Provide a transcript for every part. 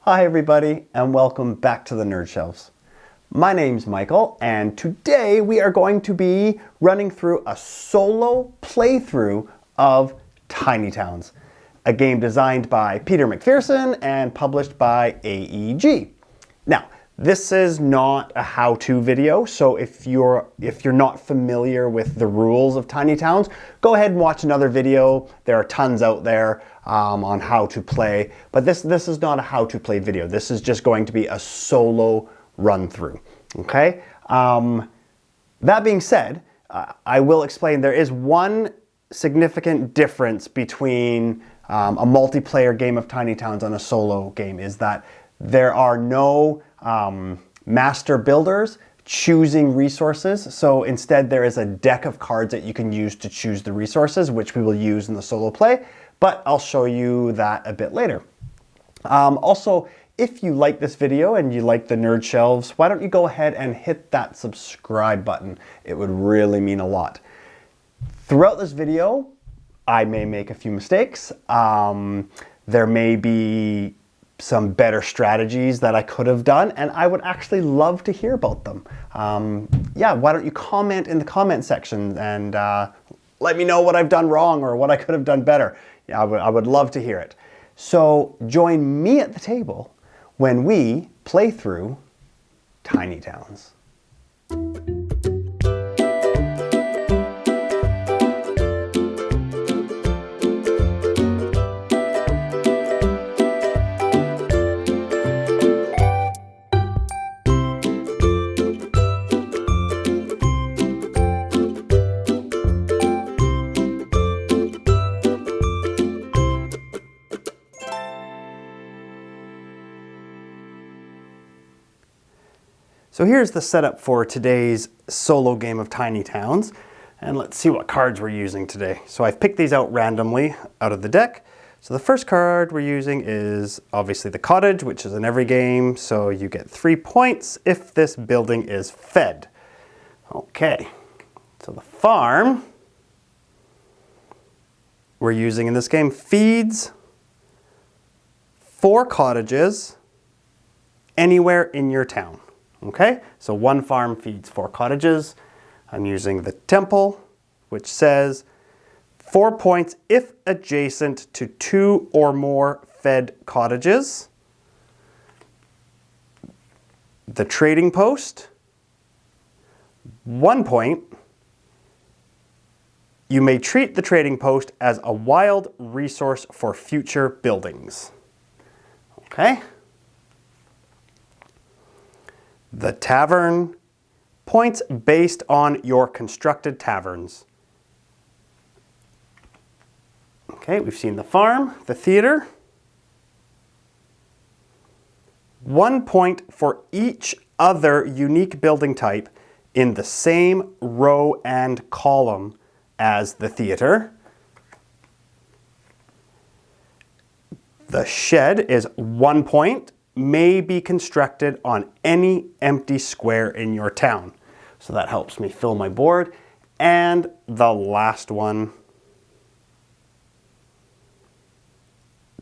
Hi everybody, and welcome back to the Nerd Shelves. My name's Michael, and today we are going to be running through a solo playthrough of Tiny Towns, a game designed by Peter McPherson and published by AEG. Now, this is not a how-to video, so if you're not familiar with the rules of Tiny Towns, go ahead and watch another video. There are tons out there on how to play, but this is not a how to play video. This is just going to be a solo run through, okay? That being said, I will explain there is one significant difference between a multiplayer game of Tiny Towns and a solo game, is that there are no master builders choosing resources. So instead there is a deck of cards that you can use to choose the resources, which we will use in the solo play, but I'll show you that a bit later. Also, if you like this video and you like the Nerd Shelves, why don't you go ahead and hit that subscribe button? It would really mean a lot. Throughout this video, I may make a few mistakes. There may be some better strategies that I could have done, and I would actually love to hear about them. Yeah, why don't you comment in the comment section and let me know what I've done wrong or what I could have done better. Yeah, I would love to hear it. So join me at the table when we play through Tiny Towns. So here's the setup for today's solo game of Tiny Towns, and let's see what cards we're using today. So I've picked these out randomly out of the deck. So the first card we're using is obviously the cottage, which is in every game, so you get 3 points if this building is fed. Okay, so the farm we're using in this game feeds 4 cottages anywhere in your town. Okay, so one farm feeds 4 cottages. I'm using the temple, which says 4 points if adjacent to 2 or more fed cottages. The trading post, 1 point. You may treat the trading post as a wild resource for future buildings. Okay. The tavern, points based on your constructed taverns. Okay, we've seen the farm, the theater. 1 point for each other unique building type in the same row and column as the theater. The shed is 1 point. May be constructed on any empty square in your town. So that helps me fill my board. And the last one,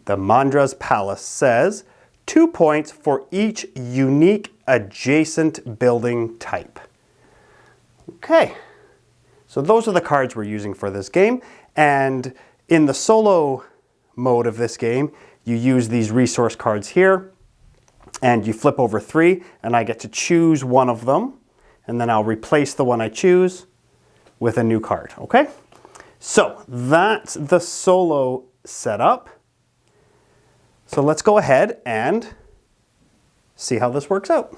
the Mandra's Palace says 2 points for each unique adjacent building type. Okay, so those are the cards we're using for this game. And in the solo mode of this game, you use these resource cards here. And you flip over 3, and I get to choose one of them, and then I'll replace the one I choose with a new card, okay? So that's the solo setup. So let's go ahead and see how this works out.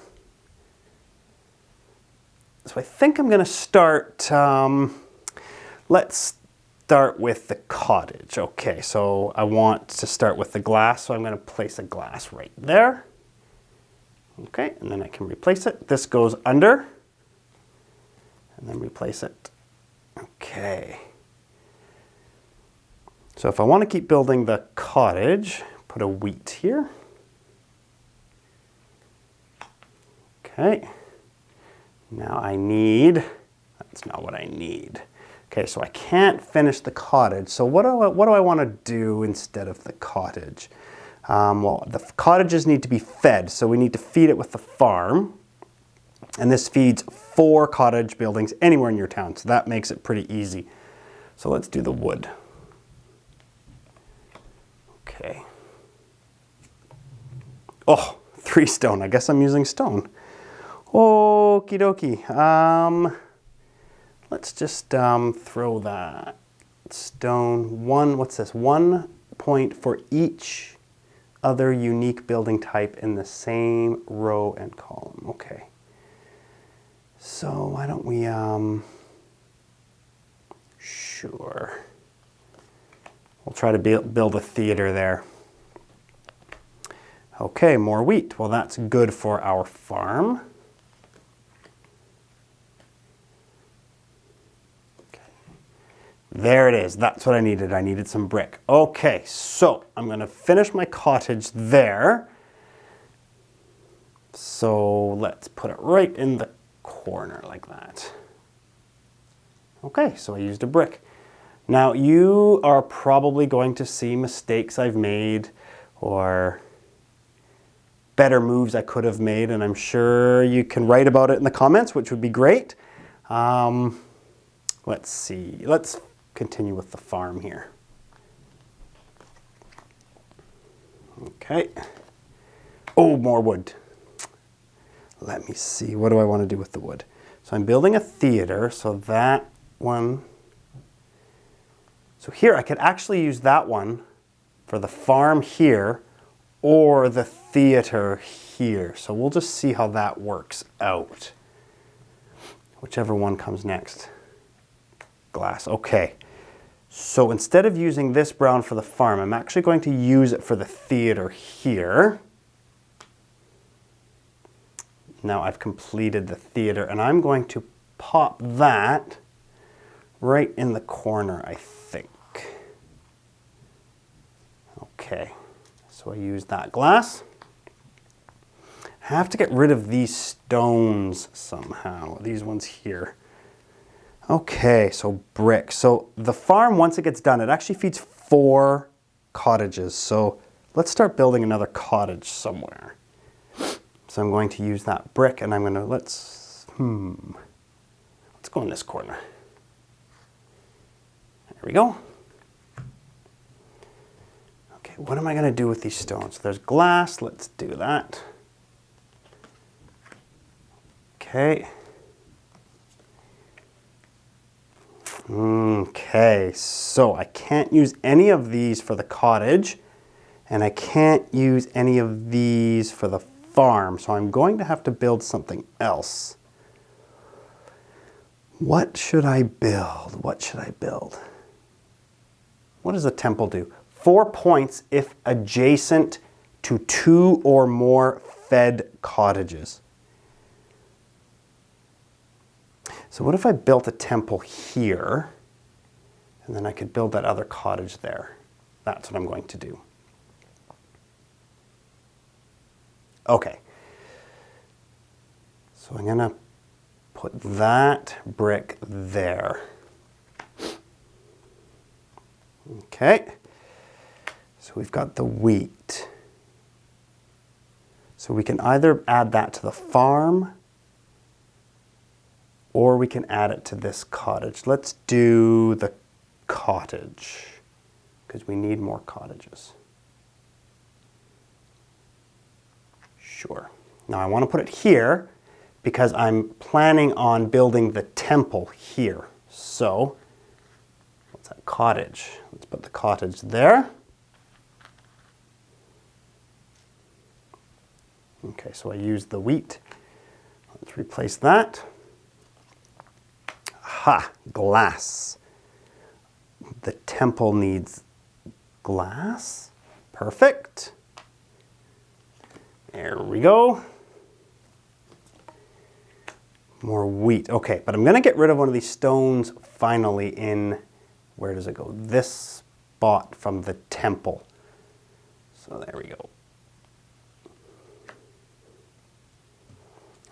So I think I'm gonna start, let's start with the cottage. Okay, so I want to start with the glass, so I'm gonna place a glass right there. Okay, and then I can replace it. This goes under, and then replace it. Okay. So if I want to keep building the cottage, put a wheat here. Okay. Now I need, that's not what I need. Okay, so I can't finish the cottage. So what do I want to do instead of the cottage? Well, the cottages need to be fed, so we need to feed it with the farm. And this feeds 4 cottage buildings anywhere in your town, so that makes it pretty easy. So let's do the wood. Okay. Oh, 3 stone. I guess I'm using stone. Okie dokie. Let's just throw that stone. What's this? 1 point for each other unique building type in the same row and column. Okay. So why don't we, sure. We'll try to build a theater there. Okay, more wheat. Well, that's good for our farm. Okay. There it is. That's what I needed. I needed some brick. Okay, so I'm going to finish my cottage there. So let's put it right in the corner like that. Okay, so I used a brick. Now you are probably going to see mistakes I've made or better moves I could have made, and I'm sure you can write about it in the comments, which would be great. Let's see. Let's continue with the farm here. Okay. Oh, more wood. Let me see. What do I want to do with the wood? So I'm building a theater, so that one. So here I could actually use that one for the farm here or the theater here. So we'll just see how that works out. Whichever one comes next. Glass. Okay. So instead of using this brown for the farm, I'm actually going to use it for the theater here. Now I've completed the theater, and I'm going to pop that right in the corner, I think. Okay, so I use that glass. I have to get rid of these stones somehow, these ones here. Okay, so brick. So the farm, once it gets done, it actually feeds 4 cottages. So let's start building another cottage somewhere. So I'm going to use that brick, and I'm going to, let's go in this corner. There we go. Okay, what am I going to do with these stones? There's glass, let's do that. Okay. Okay, so I can't use any of these for the cottage, and I can't use any of these for the farm, so I'm going to have to build something else. What should I build? What should I build? What does a temple do? 4 points if adjacent to 2 or more fed cottages. So what if I built a temple here, and then I could build that other cottage there? That's what I'm going to do. Okay, so I'm gonna put that brick there. Okay, so we've got the wheat. So we can either add that to the farm, or we can add it to this cottage. Let's do the cottage, because we need more cottages. Sure. Now I want to put it here because I'm planning on building the temple here. So, what's that? Cottage. Let's put the cottage there. Okay, so I used the wheat. Let's replace that. Aha, glass. The temple needs glass. Perfect. There we go. More wheat. Okay, but I'm going to get rid of one of these stones finally in, where does it go? This spot from the temple. So there we go.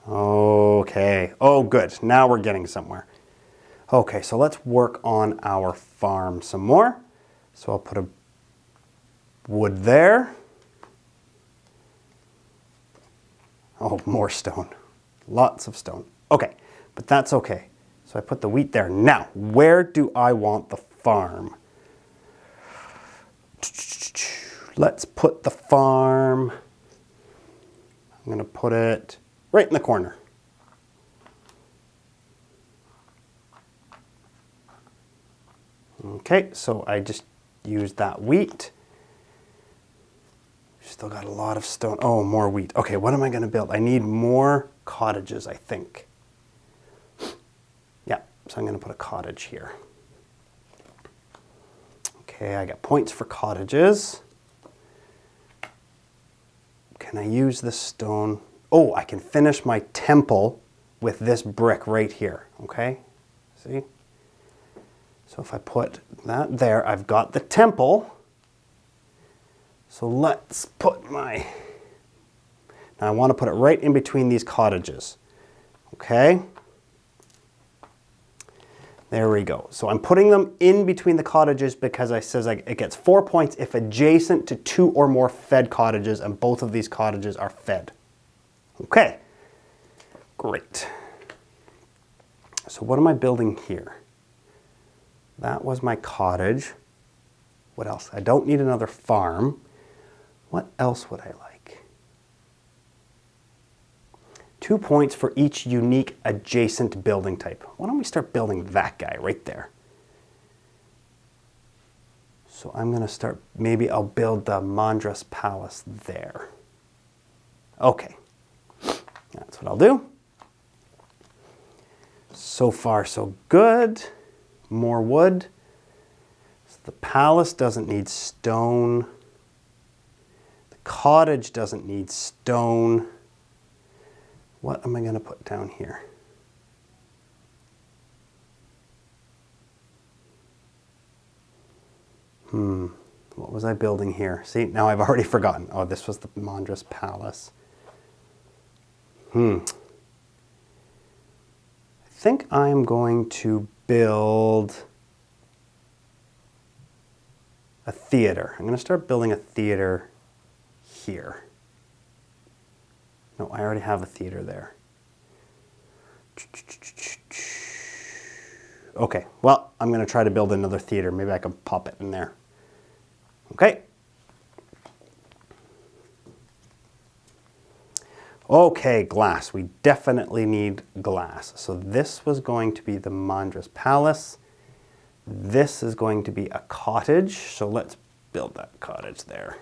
Okay. Oh, good. Now we're getting somewhere. Okay, so let's work on our farm some more. So I'll put a wood there. Oh, more stone. Lots of stone. Okay, but that's okay. So I put the wheat there. Now, where do I want the farm? Let's put the farm, I'm going to put it right in the corner. Okay, so I just used that wheat. Still got a lot of stone. Oh, more wheat. Okay, what am I going to build? I need more cottages, I think. Yeah, so I'm going to put a cottage here. Okay, I got points for cottages. Can I use this stone? Oh, I can finish my temple with this brick right here. Okay, see? So if I put that there, I've got the temple. So let's put my, now I want to put it right in between these cottages. Okay? There we go. So I'm putting them in between the cottages because it gets 4 points if adjacent to 2 or more fed cottages, and both of these cottages are fed. Okay, great. So what am I building here? That was my cottage. What else? I don't need another farm. What else would I like? 2 points for each unique adjacent building type. Why don't we start building that guy right there? So I'm going to start, maybe I'll build the Mandras Palace there. Okay, that's what I'll do. So far, so good. More wood. So the palace doesn't need stone. The cottage doesn't need stone. What am I going to put down here? What was I building here? See, now I've already forgotten. Oh, this was the Mandras Palace. I think I'm going to build a theater. I'm going to start building a theater here. No, I already have a theater there. Okay, well, I'm going to try to build another theater. Maybe I can pop it in there. Okay. Okay, glass. We definitely need glass. So this was going to be the Mandras Palace. This is going to be a cottage. So let's build that cottage there.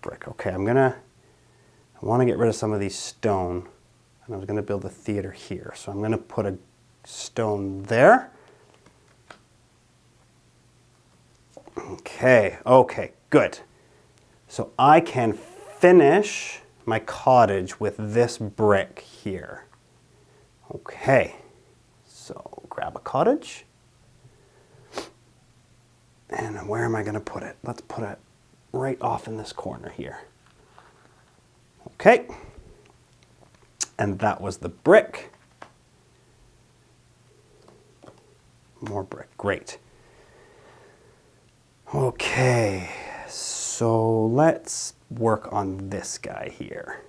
Brick. Okay, I want to get rid of some of these stone. And I was going to build a theater here. So I'm going to put a stone there. Okay, good. So I can finish my cottage with this brick here. Okay, so grab a cottage. And where am I going to put it? Let's put it right off in this corner here. Okay, and that was the brick. More brick, great. Okay, so let's work on this guy here.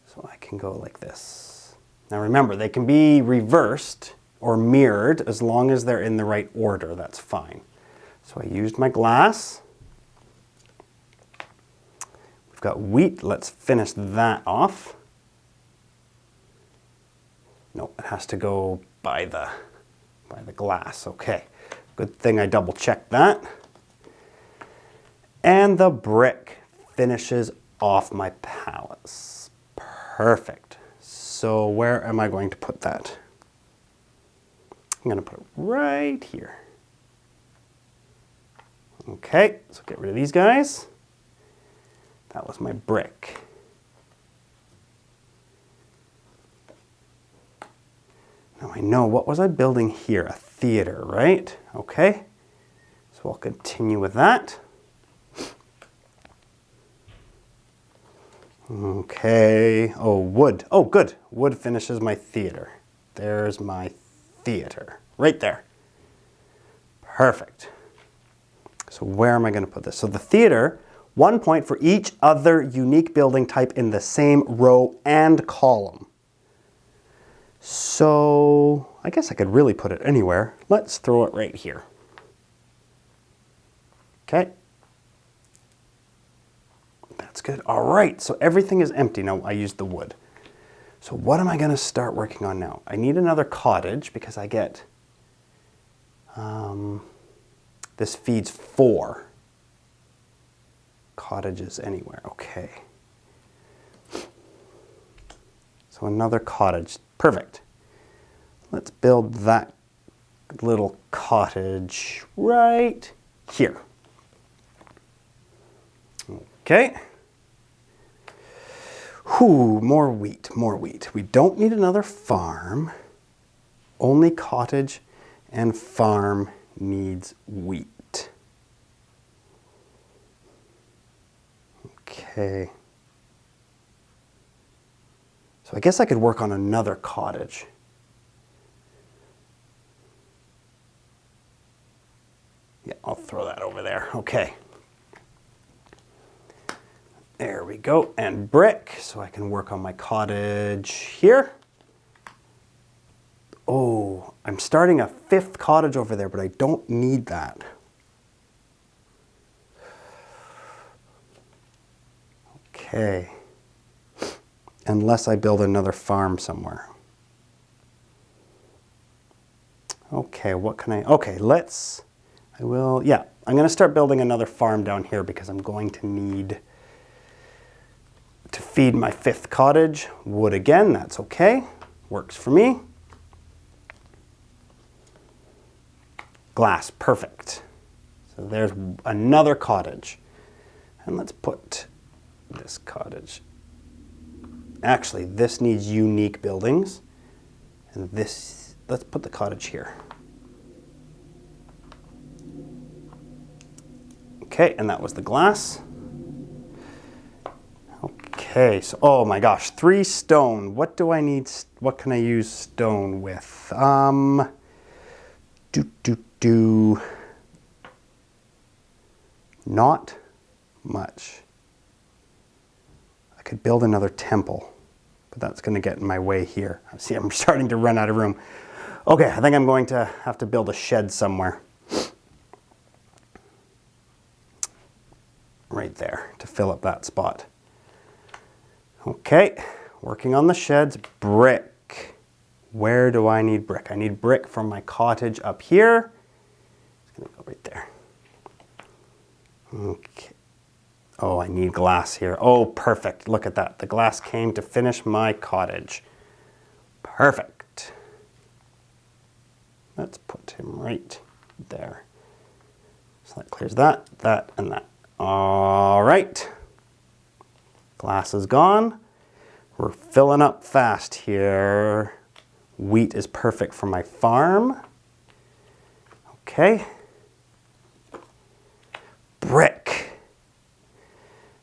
So I can go like this. Now remember, they can be reversed or mirrored as long as they're in the right order, that's fine. So I used my glass. We've got wheat, let's finish that off. No, it has to go by the glass, okay. Good thing I double checked that. And the brick finishes off my palace. Perfect. So where am I going to put that? I'm going to put it right here. Okay, so get rid of these guys. That was my brick. Now I know, what was I building here? A theater, right? Okay, so I'll continue with that. Okay, oh, wood. Oh, good. Wood finishes my theater. There's my theater, right there. Perfect. So where am I going to put this? So the theater, 1 point for each other unique building type in the same row and column. So I guess I could really put it anywhere. Let's throw it right here. Okay. That's good. All right, so everything is empty. Now I used the wood. So what am I going to start working on now? I need another cottage because I get, this feeds 4 cottages anywhere. Okay. So another cottage. Perfect. Let's build that little cottage right here. Okay. Whew, more wheat, more wheat. We don't need another farm. Only cottage and farm needs wheat. Okay. So I guess I could work on another cottage. Yeah, I'll throw that over there. Okay. There we go. And brick, so I can work on my cottage here. Oh, I'm starting a 5th cottage over there, but I don't need that. Okay. Unless I build another farm somewhere. Okay, what can I, okay, I'm going to start building another farm down here because I'm going to need to feed my 5th cottage. Wood again, that's okay. Works for me. Glass, perfect. So there's another cottage. And let's put this cottage. Actually, this needs unique buildings. And this, let's put the cottage here. Okay, and that was the glass. Okay, so, oh my gosh, 3 stone. What do I need, what can I use stone with? Not much. I could build another temple, but that's going to get in my way here. See, I'm starting to run out of room. Okay, I think I'm going to have to build a shed somewhere. Right there to fill up that spot. Okay, working on the sheds. Brick. Where do I need brick? I need brick from my cottage up here. It's going to go right there. Okay. Oh, I need glass here. Oh, perfect. Look at that. The glass came to finish my cottage. Perfect. Let's put him right there. So that clears that, that, and that. All right. Glass is gone. We're filling up fast here. Wheat is perfect for my farm. Okay. Brick.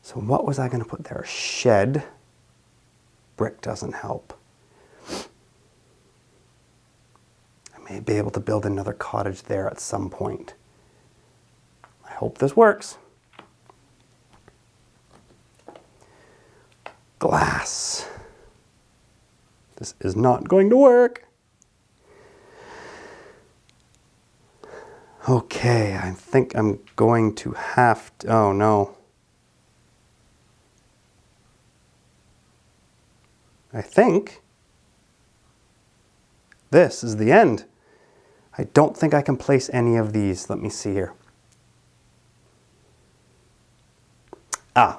So what was I going to put there? A shed. Brick doesn't help. I may be able to build another cottage there at some point. I hope this works. Glass. This is not going to work. Okay, I think I'm going to have to, oh no. I think this is the end. I don't think I can place any of these. Let me see here.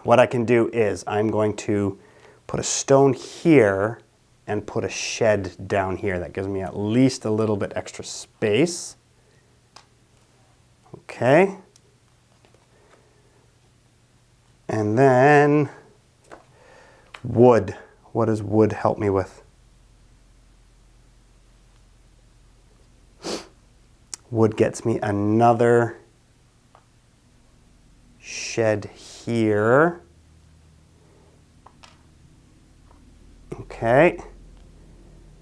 What I can do is I'm going to put a stone here and put a shed down here. That gives me at least a little bit extra space. Okay. And then wood. What does wood help me with? Wood gets me another shed here. Okay.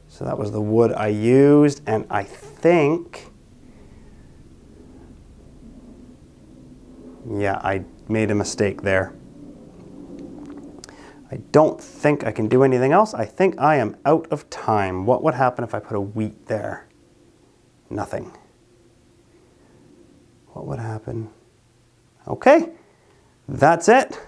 So that was the wood I used, and I think Yeah, I made a mistake there. I don't think I can do anything else. I think I am out of time. What would happen if I put a wheat there? Nothing. What would happen? Okay, that's it.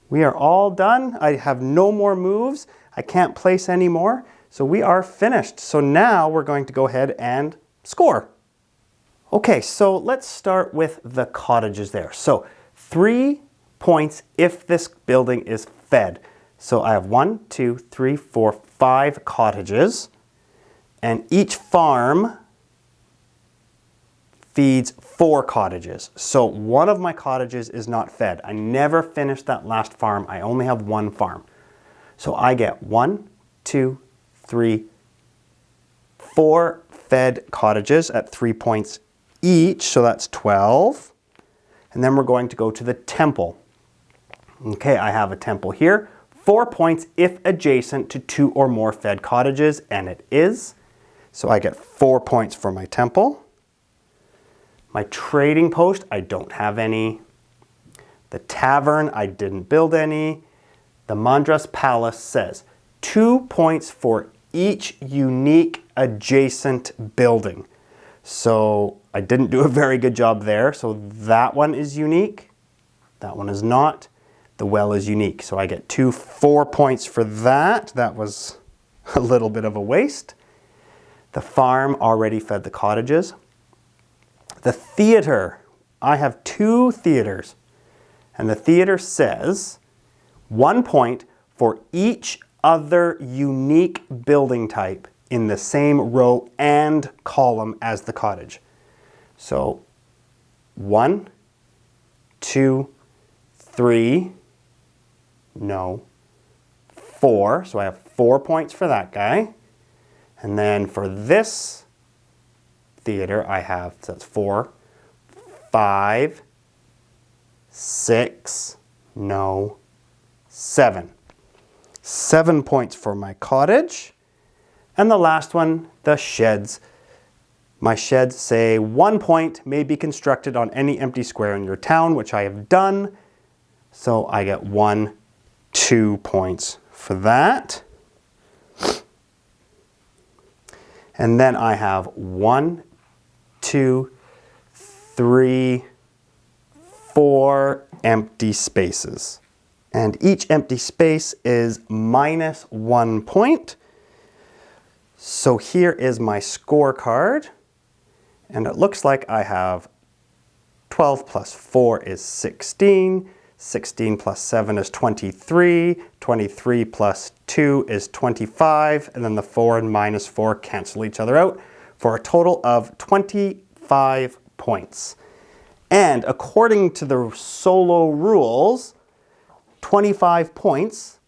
We are all done. I have no more moves. I can't place any more. So we are finished. So now we're going to go ahead and score. Okay, so let's start with the cottages there. So 3 points if this building is fed. So I have 1, 2, 3, 4, 5 cottages, and each farm feeds 4 cottages. So one of my cottages is not fed. I never finished that last farm. I only have 1 farm. So I get 1, 2, 3, 4 fed cottages at 3 points each. So that's 12. And then we're going to go to the temple. Okay, I have a temple here. 4 points if adjacent to 2 or more fed cottages, and it is. So I get 4 points for my temple. My trading post, I don't have any. The tavern, I didn't build any. The Mandras Palace says 2 points for each unique adjacent building. So I didn't do a very good job there. So that one is unique. That one is not. The well is unique. So I get 4 points for that. That was a little bit of a waste. The farm already fed the cottages. The theater, I have 2 theaters. And the theater says 1 point for each other unique building type in the same row and column as the cottage. So 1, 2, 3, no, 4. So I have 4 points for that guy. And then for this theater, I have, so that's 4, 5, 6, no, 7. 7 points for my cottage. And the last one, the sheds. My sheds say 1 point may be constructed on any empty square in your town, which I have done. So I get 1, 2 points for that. And then I have 1, 2, 3, 4 empty spaces. And each empty space is -1 point. So here is my scorecard. And it looks like I have 12 plus 4 is 16. 16 plus 7 is 23. 23 plus 2 is 25. And then the 4 and -4 cancel each other out for a total of 25 points. And according to the solo rules, 25 points,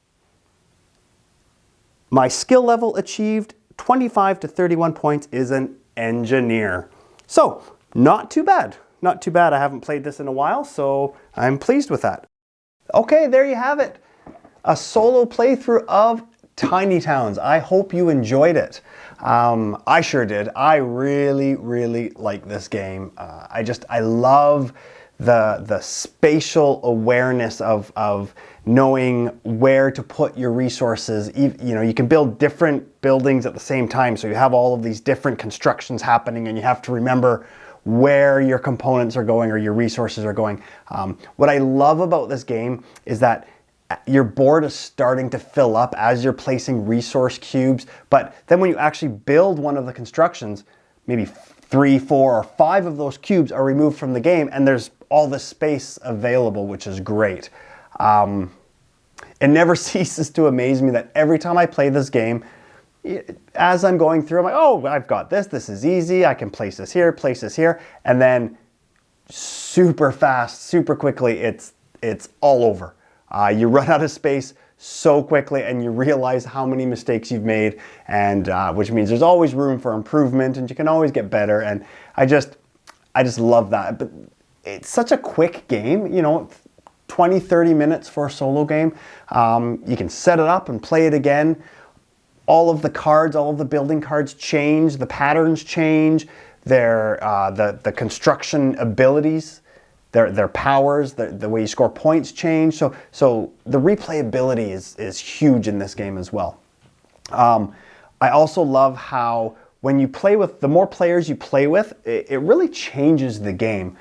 my skill level achieved 25 to 31 points is an engineer. So not too bad. Not too bad. I haven't played this in a while, so I'm pleased with that. Okay, there you have it. A solo playthrough of Tiny Towns. I hope you enjoyed it. I sure did. I really, really like this game. I love the spatial awareness of knowing where to put your resources. You know, you can build different buildings at the same time, so you have all of these different constructions happening, and you have to remember where your components are going or your resources are going. What I love about this game is that your board is starting to fill up as you're placing resource cubes, but then when you actually build one of the constructions, maybe 3, 4, or 5 of those cubes are removed from the game, and there's all this space available, which is great. It never ceases to amaze me that every time I play this game, as I'm going through, I'm like, oh, I've got this. This is easy. I can place this here, and then super fast, super quickly, it's all over. You run out of space so quickly, and you realize how many mistakes you've made, and which means there's always room for improvement, and you can always get better. And I just love that. But it's such a quick game, you know, 20, 30 minutes for a solo game. You can set it up and play it again. All of the cards, all of the building cards change, the patterns change, the construction abilities, their powers, the way you score points change. So the replayability is huge in this game as well. I also love how when you play with, the more players you play with, it really changes the game.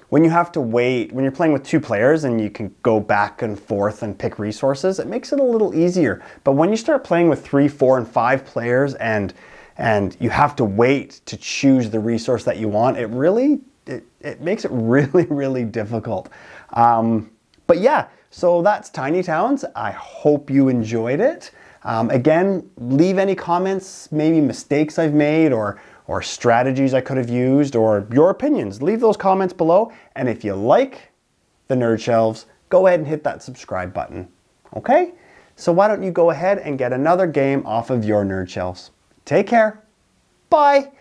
When you have to wait, when you're playing with 2 players and you can go back and forth and pick resources, it makes it a little easier. But when you start playing with 3, 4, and 5 players and you have to wait to choose the resource that you want, it makes it really, really difficult. But yeah, so that's Tiny Towns. I hope you enjoyed it. Again, leave any comments, maybe mistakes I've made or strategies I could have used, or your opinions. Leave those comments below. And if you like the Nerd Shelves, go ahead and hit that subscribe button. Okay? So why don't you go ahead and get another game off of your Nerd Shelves. Take care. Bye.